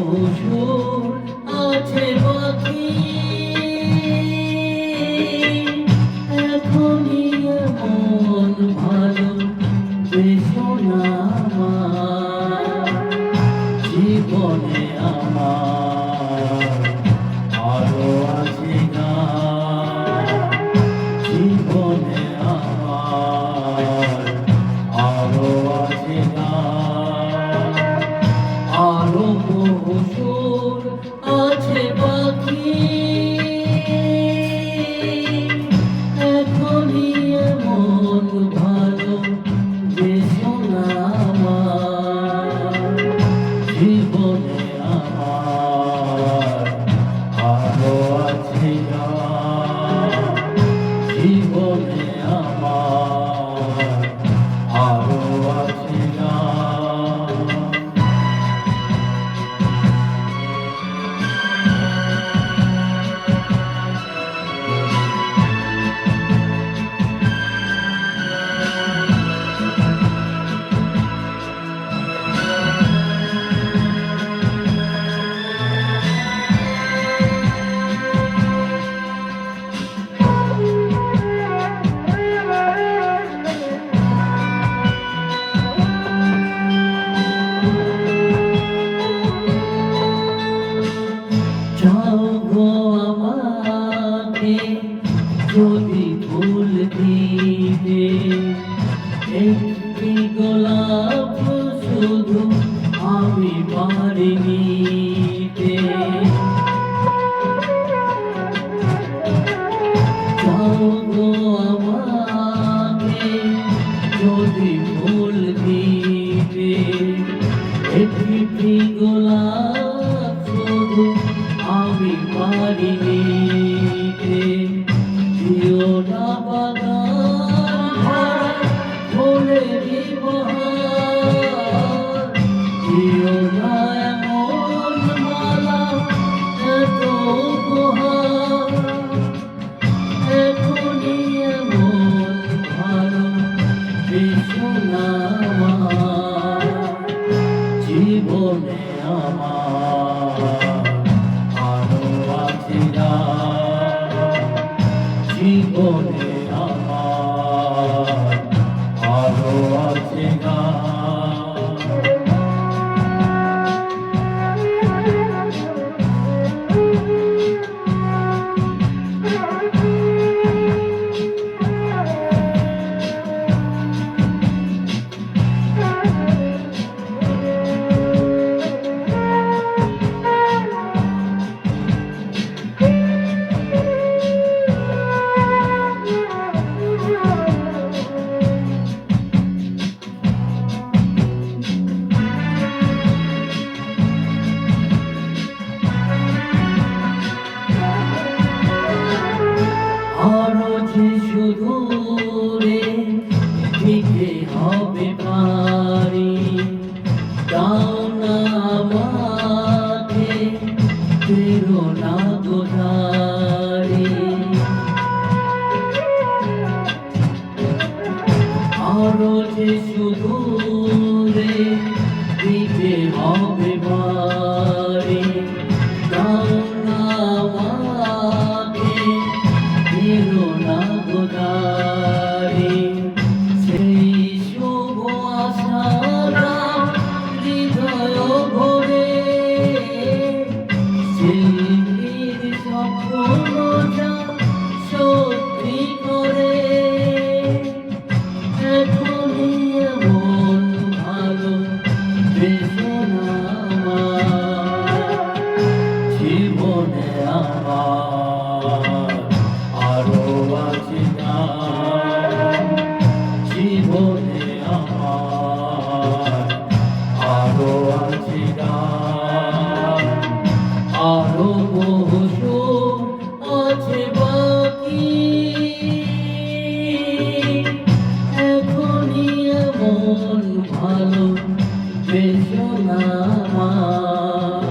বহু আছে বাকি এখনই এমন ভালো বেশো না আমার জীবনে আমার আরো আছে না জীবনে আমার আরো আছে না আরো বহু আছে বাকি এখনই এমন ভালো বেশো না আমার জীবনে আমার আরো আছে না জীবনে আমার আরো আছে না যাও গো আমাকে যদি ফুল দিবে একটি গোলাপ শুধু আমি পারি নিতে যাও গো আমাকে যদি ফুল দিবে একটি গোলাপ শুধু আমি পারি নিতে দিও না বাগান ভরা ফুলেরই বহার দিও না এমন মালা এত উপহার এখনই এমন ভালো বেশো না আমার জীবনে আমার আরো আছে না জীবনে আমার আরো আছে না আরো যে শুধু রে দিতে হবে পারি দাও না আমাকে ফেরো না গোধারি আরো যে শুধু রে দিতে হবে পারি দাও না আমাকে ফেরো না গোদারি সেই শুভ আশারা হৃদয় ভরে সেই বীর স্বপ্ন যা সত্যি করে এখনই এমন ভালো বেশো না আমার জীবনে আমার আরো আছে না জীবনে আমার আরো আছে না আরো বহু আছে বাকি এখনই এমন ভালো বেশো না আমার